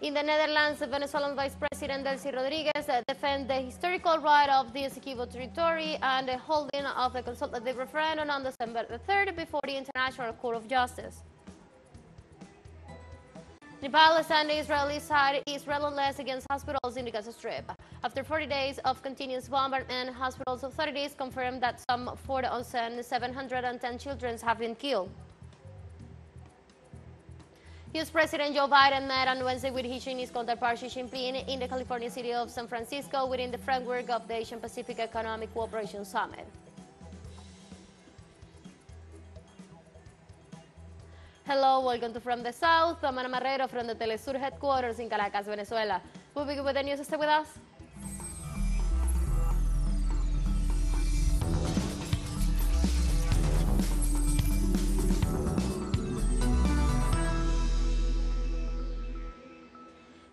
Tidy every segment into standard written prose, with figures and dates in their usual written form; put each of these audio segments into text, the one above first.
In the Netherlands, the Venezuelan Vice President Delcy Rodriguez defends the historical right of the Essequibo territory and the holding of a consultative referendum on December the 3rd before the International Court of Justice. The Palestinian Israeli side is relentless against hospitals in the Gaza Strip. After 40 days of continuous bombardment, hospitals authorities confirmed that some 4,710 children have been killed. U.S. President Joe Biden met on Wednesday with his Chinese counterpart Xi Jinping in the California city of San Francisco within the framework of the Asian-Pacific Economic Cooperation Summit. Hello, welcome to From the South. I'm Ana Marrero from the teleSUR headquarters in Caracas, Venezuela. We'll begin with the news. Stay with us.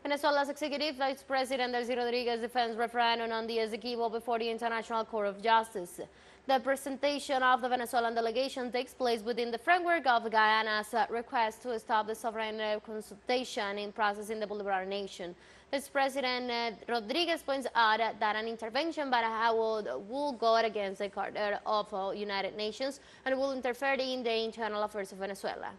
Venezuela's Executive Vice President Delcy Rodriguez defends referendum on the Essequibo before the International Court of Justice. The presentation of the Venezuelan delegation takes place within the framework of Guyana's request to stop the sovereign consultation in process in the Bolivarian nation. Vice President Rodriguez points out that an intervention by Howard will go against the Charter of United Nations and will interfere in the internal affairs of Venezuela.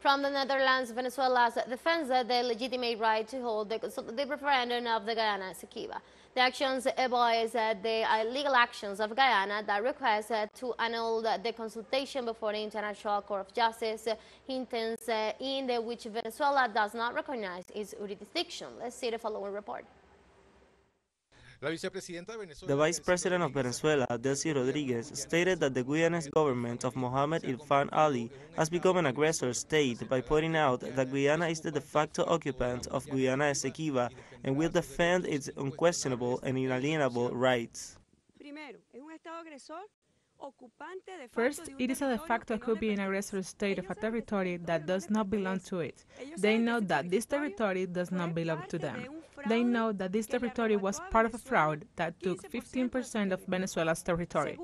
From the Netherlands, Venezuela defends the legitimate right to hold the consultative referendum of the Guyana Essequibo. The actions avoid the illegal actions of Guyana that request to annul the consultation before the International Court of Justice, intents in which Venezuela does not recognize its jurisdiction. Let's see the following report. The Vice President of Venezuela, Delcy Rodriguez, stated that the Guyanese government of Mohamed Irfan Ali has become an aggressor state by pointing out that Guyana is the de facto occupant of Guyana Essequibo and will defend its unquestionable and inalienable rights. First, it is a de facto occupying aggressor state of a territory that does not belong to it. They know that this territory does not belong to them. They know that this territory was part of a fraud that took 15% of Venezuela's territory.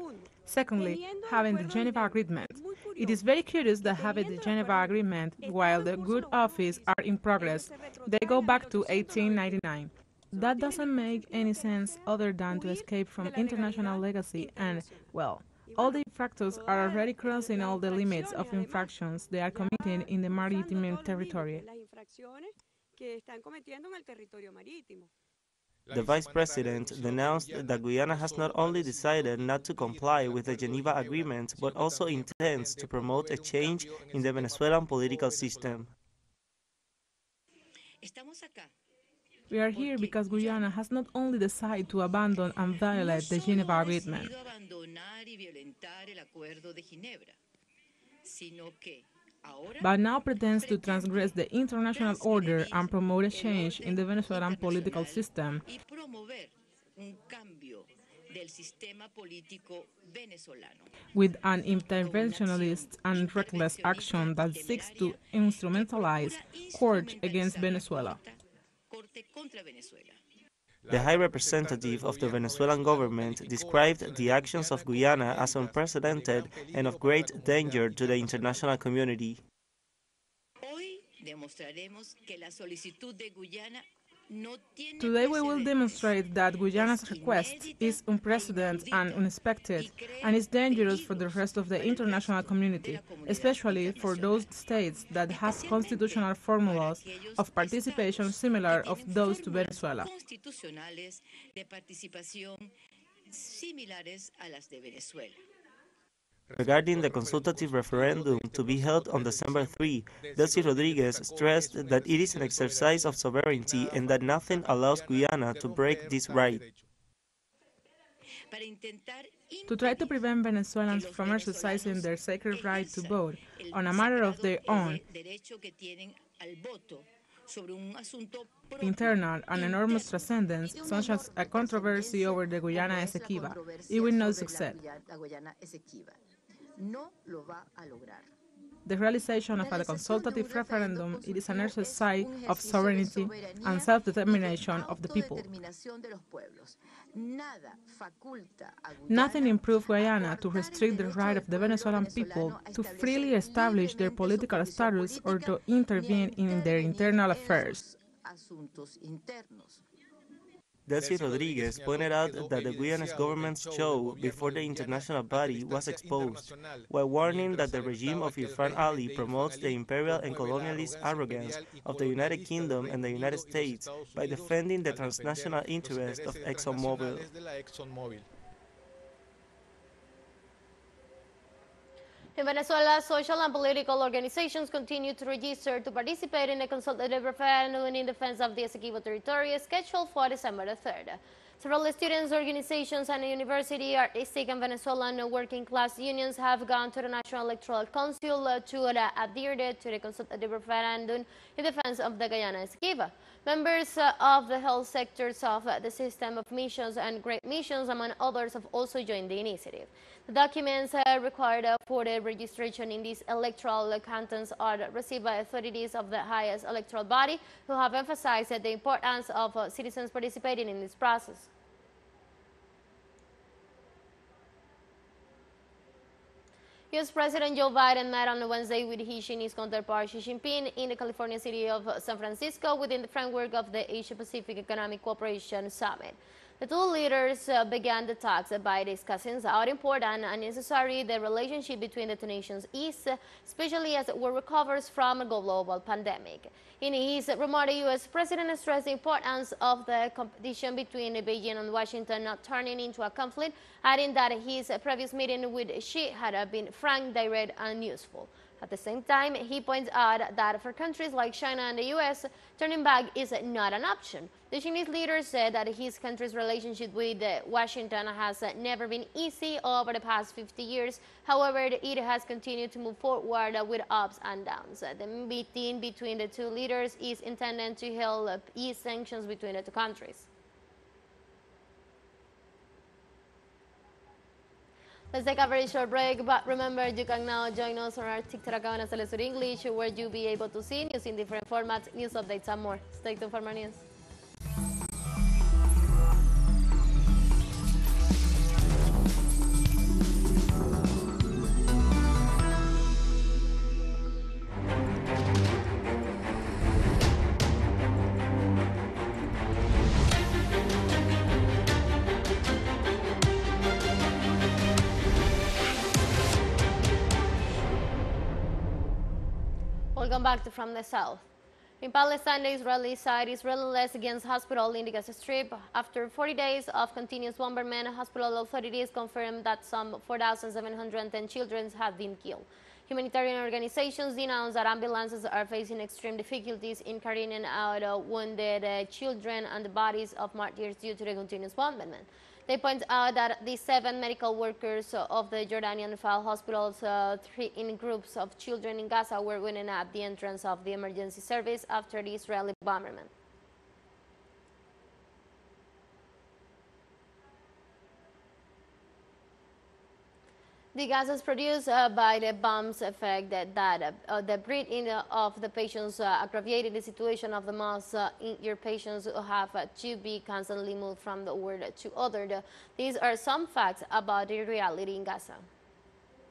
Secondly, having the Geneva Agreement. It is very curious that having the Geneva Agreement while the good office are in progress, they go back to 1899. That doesn't make any sense other than to escape from international legacy and, well, all the infractors are already crossing all the limits of infractions they are committing in the maritime territory. The Vice President denounced that Guyana has not only decided not to comply with the Geneva Agreement, but also intends to promote a change in the Venezuelan political system. We are here because Guyana has not only decided to abandon and violate the Geneva Agreement, but now pretends to transgress the international order and promote a change in the Venezuelan political system. With an interventionist and reckless action that seeks to instrumentalize courts against Venezuela. The High Representative of the Venezuelan government described the actions of Guyana as unprecedented and of great danger to the international community. Today we will demonstrate that Guyana's request is unprecedented and unexpected, and is dangerous for the rest of the international community, especially for those states that have constitutional formulas of participation similar of those to Venezuela. Regarding the consultative referendum to be held on December 3, Delcy Rodriguez stressed that it is an exercise of sovereignty and that nothing allows Guyana to break this right. To try to prevent Venezuelans from exercising their sacred right to vote on a matter of their own, internal and enormous transcendence, such as a controversy over the Guyana Essequibo, it will not succeed. The realization of a consultative referendum is an exercise of sovereignty and self-determination of the people. Nothing improves Guyana to restrict the right of the Venezuelan people to freely establish their political status or to intervene in their internal affairs. Delcy Rodriguez pointed out that the Guyanese government's show before the international body was exposed, while warning that the regime of Irfan Ali promotes the imperial and colonialist arrogance of the United Kingdom and the United States by defending the transnational interest of ExxonMobil. In Venezuela, social and political organizations continue to register to participate in a consultative referendum in defense of the Essequibo territory scheduled for December the 3rd. Several students' organizations and university, artistic, and Venezuelan working-class unions have gone to the National Electoral Council to adhere to the consultative referendum in defense of the Guyana Essequibo. Members of the health sectors of the system of missions and great missions, among others, have also joined the initiative. The documents required for the registration in these electoral cantons are received by authorities of the highest electoral body, who have emphasized the importance of citizens participating in this process. U.S. President Joe Biden met on Wednesday with his Chinese counterpart Xi Jinping in the California city of San Francisco within the framework of the Asia-Pacific Economic Cooperation Summit. The two leaders began the talks by discussing how important and necessary the relationship between the two nations is, especially as the world recovers from a global pandemic. In his remark, the U.S. President stressed the importance of the competition between Beijing and Washington not turning into a conflict, adding that his previous meeting with Xi had been frank, direct, and useful. At the same time, he points out that for countries like China and the U.S., turning back is not an option. The Chinese leader said that his country's relationship with Washington has never been easy over the past 50 years. However, it has continued to move forward with ups and downs. The meeting between the two leaders is intended to help ease sanctions between the two countries. Let's take a very short break, but remember, you can now join us on our TikTok account as teleSUR English, where you'll be able to see news in different formats, news updates, and more. Stay tuned for more news. Welcome back to From the South. In Palestine, the Israeli side is relentless against hospital in the Gaza Strip. After 40 days of continuous bombardment, hospital authorities confirmed that some 4,710 children have been killed. Humanitarian organizations denounce that ambulances are facing extreme difficulties in carrying out wounded children and the bodies of martyrs due to the continuous bombardment. They point out that the 7 medical workers of the Jordanian Fal hospitals, 3 in groups of children in Gaza, were waiting at the entrance of the emergency service after the Israeli bombardment. The gases produced by the bomb's effect the breathing of the patients aggravated the situation of the most injured patients who have to be constantly moved from the ward to other. These are some facts about the reality in Gaza.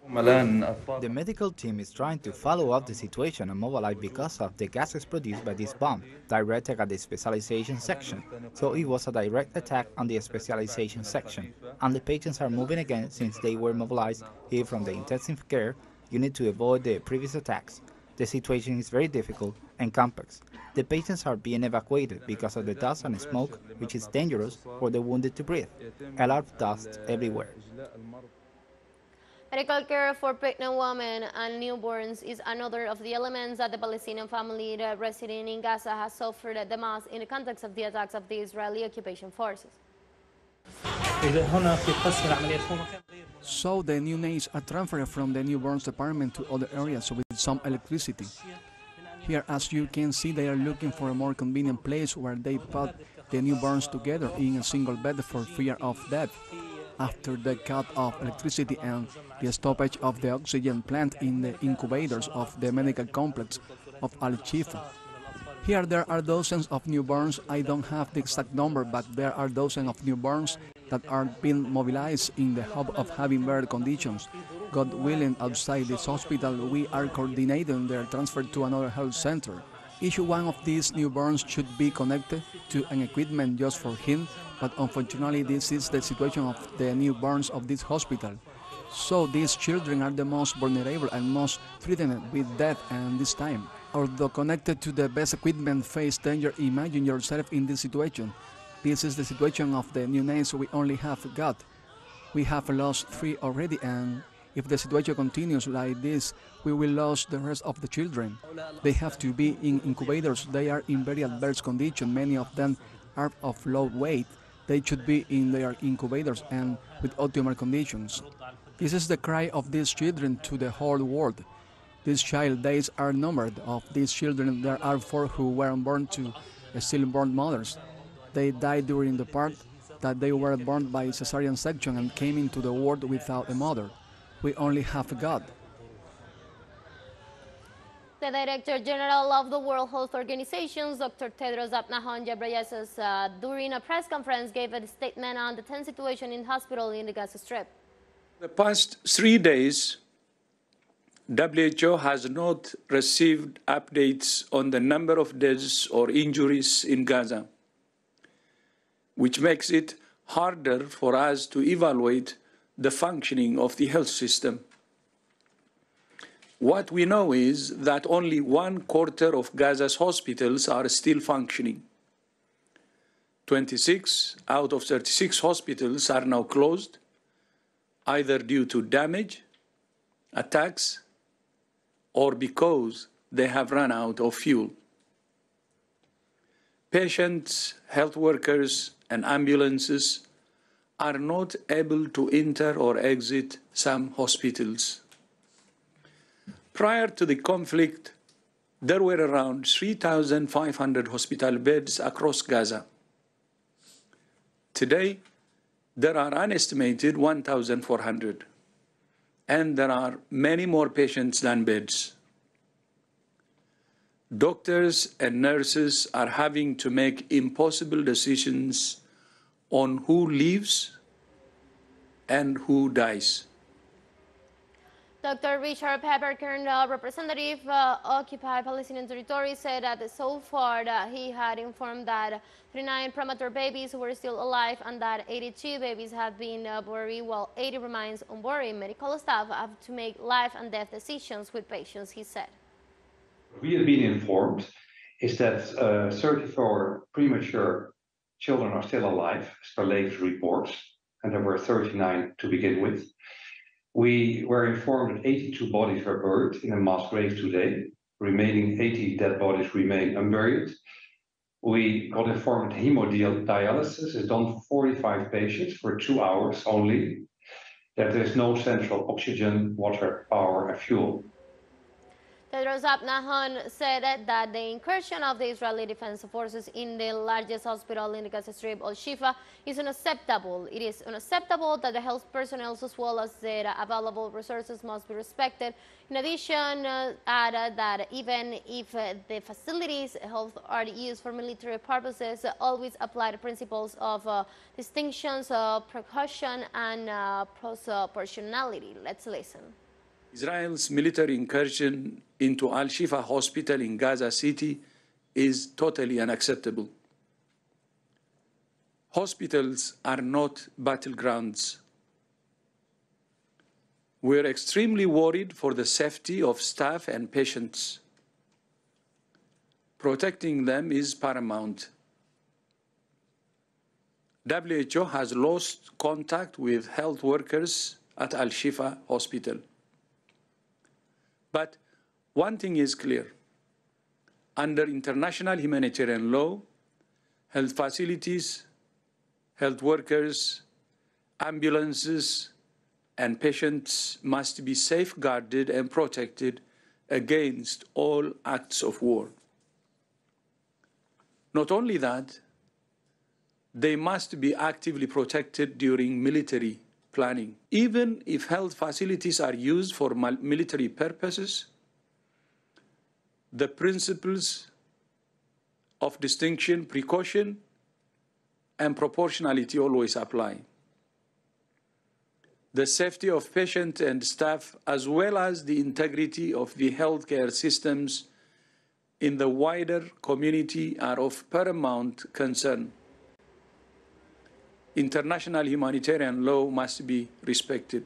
The medical team is trying to follow up the situation and mobilize because of the gases produced by this bomb, directed at the specialization section. So it was a direct attack on the specialization section, and the patients are moving again since they were mobilized here from the intensive care unit to avoid the previous attacks. The situation is very difficult and complex. The patients are being evacuated because of the dust and smoke, which is dangerous for the wounded to breathe. A lot of dust everywhere. Medical care for pregnant women and newborns is another of the elements that the Palestinian family residing in Gaza has suffered the most in the context of the attacks of the Israeli occupation forces. So the new names are transferred from the newborns department to other areas with some electricity. Here, as you can see, they are looking for a more convenient place where they put the newborns together in a single bed for fear of death. after the cut of electricity and the stoppage of the oxygen plant in the incubators of the medical complex of Al-Shifa. Here there are dozens of newborns. I don't have the exact number, but there are dozens of newborns that are being mobilized in the hope of having better conditions. God willing, outside this hospital, we are coordinating their transfer to another health center. Each one of these newborns should be connected to an equipment just for him, but unfortunately this is the situation of the newborns of this hospital. So these children are the most vulnerable and most threatened with death at this time. Although connected to the best equipment face danger, imagine yourself in this situation. This is the situation of the neonates we only have got. We have lost 3 already, and if the situation continues like this, we will lose the rest of the children. They have to be in incubators. They are in very adverse condition. Many of them are of low weight. They should be in their incubators and with optimal conditions. This is the cry of these children to the whole world. These child days are numbered. Of these children, there are 4 who were born to stillborn mothers. They died during the part that they were born by cesarean section and came into the world without a mother. We only have God. The Director General of the World Health Organization, Dr. Tedros Adhanom Ghebreyesus, during a press conference, gave a statement on the tense situation in hospital in the Gaza Strip. The past 3 days, WHO has not received updates on the number of deaths or injuries in Gaza, which makes it harder for us to evaluate the functioning of the health system. What we know is that only 1/4 of Gaza's hospitals are still functioning. 26 out of 36 hospitals are now closed, either due to damage, attacks, or because they have run out of fuel. Patients, health workers, and ambulances are not able to enter or exit some hospitals. Prior to the conflict, there were around 3,500 hospital beds across Gaza. Today, there are an estimated 1,400. And there are many more patients than beds. Doctors and nurses are having to make impossible decisions on who lives and who dies. Dr. Richard Peppercorn, representative occupied Palestinian territory, said that so far he had informed that 39 premature babies were still alive and that 82 babies have been buried, while 80 remains unburied. Medical staff have to make life and death decisions with patients, he said. What we have been informed is that 34 premature children are still alive, as per latest reports, and there were 39 to begin with. We were informed that 82 bodies were buried in a mass grave today. Remaining 80 dead bodies remain unburied. We got informed that hemodialysis is done for 45 patients for 2 hours only, that there is no central oxygen, water, power, and fuel. Tedros Adhanom said that the incursion of the Israeli Defense Forces in the largest hospital in the Gaza Strip, Al-Shifa, is unacceptable. It is unacceptable that the health personnel as well as their available resources must be respected. In addition, added that even if the facilities health are used for military purposes, always apply the principles of distinctions, precaution, and proportionality. Let's listen. Israel's military incursion into Al-Shifa hospital in Gaza City is totally unacceptable. Hospitals are not battlegrounds. We're extremely worried for the safety of staff and patients. Protecting them is paramount. WHO has lost contact with health workers at Al-Shifa hospital. But one thing is clear. Under international humanitarian law, health facilities, health workers, ambulances, and patients must be safeguarded and protected against all acts of war. Not only that, they must be actively protected during military planning. Even if health facilities are used for military purposes, the principles of distinction, precaution, and proportionality always apply. The safety of patients and staff, as well as the integrity of the healthcare systems in the wider community, are of paramount concern. International humanitarian law must be respected.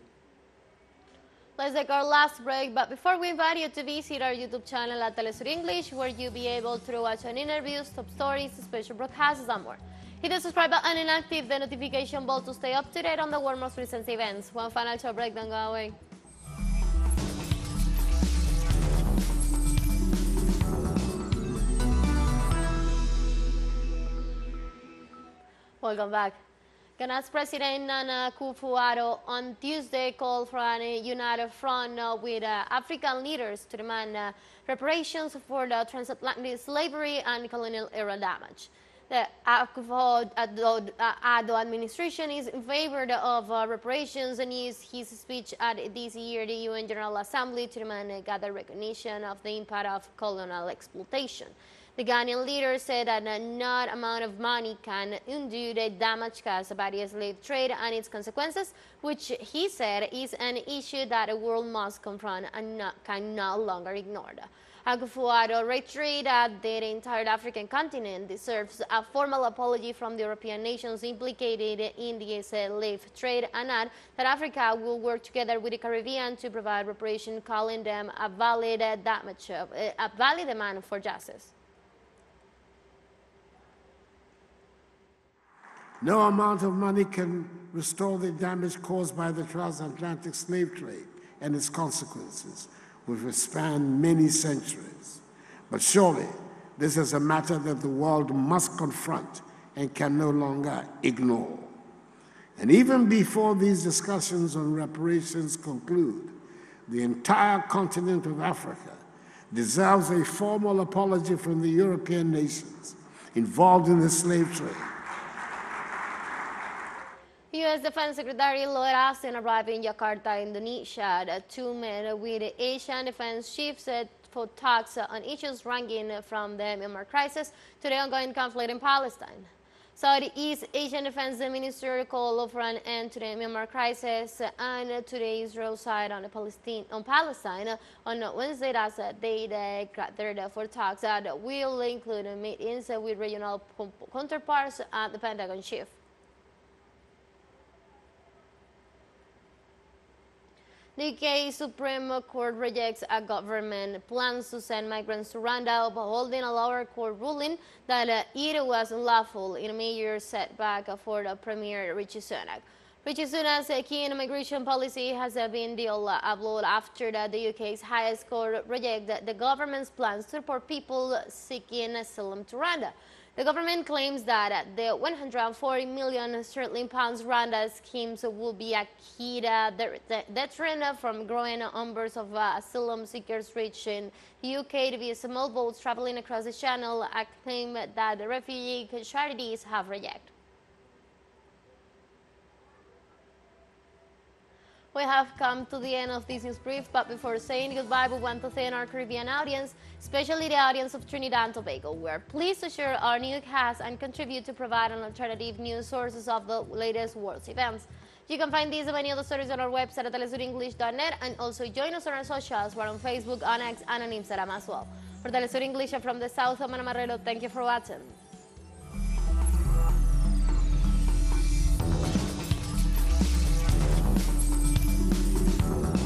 Let's take our last break, but before we invite you to visit our YouTube channel at teleSUR English, where you'll be able to watch an interviews, top stories, special broadcasts, and more. Hit the subscribe button and activate the notification bell to stay up to date on the world's most recent events. One financial break, don't go away. Welcome back. Ghana's President Nana Akufo-Addo on Tuesday called for a united front with African leaders to demand reparations for the transatlantic slavery and colonial era damage. The Akufo-Addo administration is in favor of reparations and used his speech at this year's UN General Assembly to demand gather recognition of the impact of colonial exploitation. The Ghanaian leader said that no amount of money can undo the damage caused by the slave trade and its consequences, which he said is an issue that the world must confront and can no longer ignore. Akufo-Addo reiterated that the entire African continent deserves a formal apology from the European nations implicated in the slave trade, and added that Africa will work together with the Caribbean to provide reparation, calling them a valid demand for justice. No amount of money can restore the damage caused by the transatlantic slave trade and its consequences, which have spanned many centuries. But surely, this is a matter that the world must confront and can no longer ignore. And even before these discussions on reparations conclude, the entire continent of Africa deserves a formal apology from the European nations involved in the slave trade. U.S. Defense Secretary Lloyd Austin arrived in Jakarta, Indonesia, to meet with Asian defense chiefs for talks on issues ranging from the Myanmar crisis to the ongoing conflict in Palestine. Southeast Asian Defense Minister called for an end to the Myanmar crisis and to the Israel side on Palestine on Wednesday as they gathered for talks that will include meetings with regional counterparts at the Pentagon chief. The UK Supreme Court rejects a government plans to send migrants to Rwanda, upholding a lower court ruling that it was unlawful in a major setback for the Premier Rishi Sunak. Rishi Sunak's key immigration policy has been outlawed after the UK's highest court rejected the government's plans to deport people seeking asylum to Rwanda. The government claims that the 140 million sterling pounds Rwanda schemes will be a key deterrent from growing numbers of asylum seekers reaching the UK via small boats traveling across the channel, a claim that the refugee charities have rejected. We have come to the end of this news brief, but before saying goodbye, we want to thank our Caribbean audience, especially the audience of Trinidad and Tobago. We are pleased to share our newscasts and contribute to provide an alternative news sources of the latest world events. You can find these and many other stories on our website at telesurenglish.net, and also join us on our socials. We're on Facebook, on X, and on Instagram as well. For teleSUR English from the south of Manamarrero, thank you for watching.